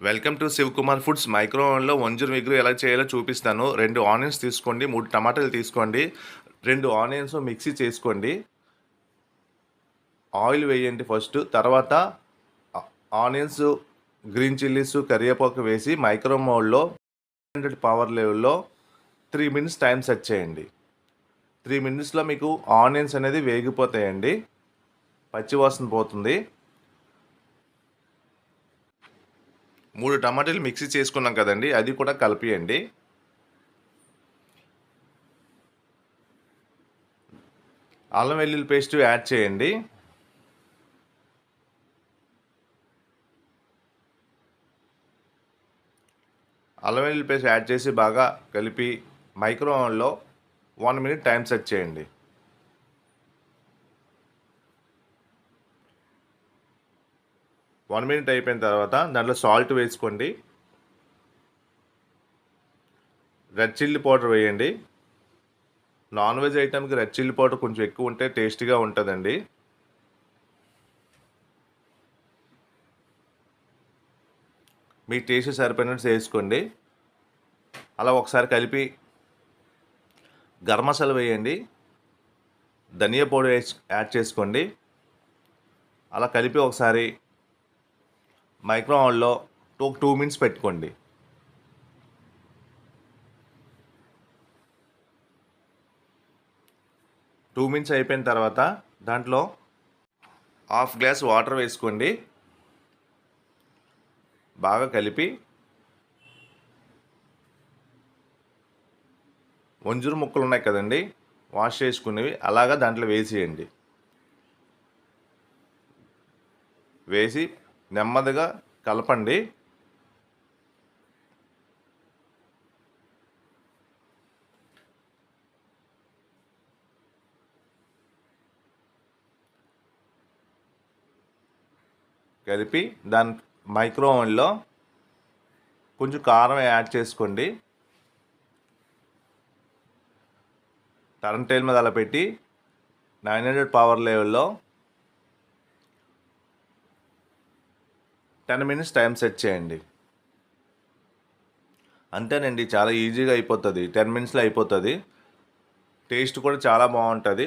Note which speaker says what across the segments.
Speaker 1: Welcome to Shiv Kumar foods. Micro ఓవెన్లో వంజూర్ మిగురు ఎలా చేయాలో చూపిస్తాను. 2 ఆనియన్స్ తీసుకోండి, 3 టమాటాలు తీసుకోండి, 2 ఆనియన్స్ మిక్సీ చేసుకోండి, ఆయిల్ వేయండి ఫస్ట్. తర్వాత ఆనియన్స్, గ్రీన్ చిల్లీస్, కరివేపాకు వేసి మైక్రో ఓవెన్లో 100 పవర్ లెవెల్లో 3 మినిట్స్ టైం సెట్ చేయండి. 3 మినిట్స్లో మీకు ఆనియన్స్ అనేది వేగిపోతాయండి, పచ్చివాసన పోతుంది. 3 టమాటాలు మిక్సీ చేసుకున్నాం కదండి, అది కూడా కలిపియండి. అల్లం వెల్లుల్లి పేస్ట్ యాడ్ చేయండి. అల్లం వెల్లుల్లి పేస్ట్ యాడ్ చేసి బాగా కలిపి మైక్రో ఓవెన్లో 1 మినిట్ టైం సెట్ చేయండి. 1 మినిట్ అయిపోయిన తర్వాత దాంట్లో సాల్ట్ వేసుకోండి, రెడ్ చిల్లీ పౌడర్ వేయండి. నాన్ వెజ్ ఐటమ్కి రెడ్ చిల్లీ పౌడర్ కొంచెం ఎక్కువ ఉంటే టేస్టీగా ఉంటుందండి. మీ టేస్ట్ సరిపోయినట్టు వేసుకోండి. అలా ఒకసారి కలిపి గరం మసాలా వేయండి, ధనియా పౌడర్ యాడ్ చేసుకోండి. అలా కలిపి ఒకసారి మైక్రో ఓవెన్లో 2 మినిట్స్ పెట్టుకోండి. 2 మినిట్స్ అయిపోయిన తర్వాత దాంట్లో హాఫ్ గ్లాస్ వాటర్ వేసుకోండి, బాగా కలిపి వంజూరు ముక్కలు ఉన్నాయి కదండి, వాష్ చేసుకునేవి, అలాగా దాంట్లో వేసేయండి. వేసి నెమ్మదిగా కలపండి. కలిపి దాని మైక్రో ఓవెన్లో కొంచెం కారం యాడ్ చేసుకోండి. టర్న్ టైల్ మీద అలా పెట్టి 900 పవర్ లెవెల్లో 10 మినిట్స్ టైం సెట్ చేయండి. అంతేనండి, చాలా ఈజీగా అయిపోతుంది, 10 మినిట్స్లో అయిపోతుంది. టేస్ట్ కూడా చాలా బాగుంటుంది.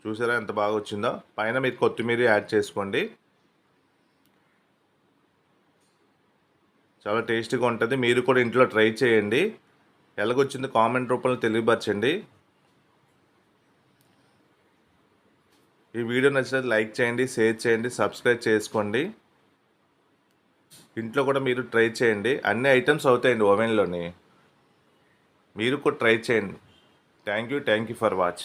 Speaker 1: చూసారా ఎంత బాగా వచ్చిందో. పైన మీరు కొత్తిమీర యాడ్ చేసుకోండి, చాలా టేస్టీగా ఉంటుంది. మీరు కూడా ఇంట్లో ట్రై చేయండి. ఎలాగొచ్చింది కామెంట్ రూపంలో తెలియపరచండి. ఈ వీడియో నచ్చితే లైక్ చేయండి, షేర్ చేయండి, సబ్స్క్రైబ్ చేసుకోండి. ఇంట్లో కూడా మీరు ట్రై చేయండి. అన్ని ఐటమ్స్ అవుతాయండి ఓవెన్లోని. మీరు కూడా ట్రై చేయండి. Thank you for watch.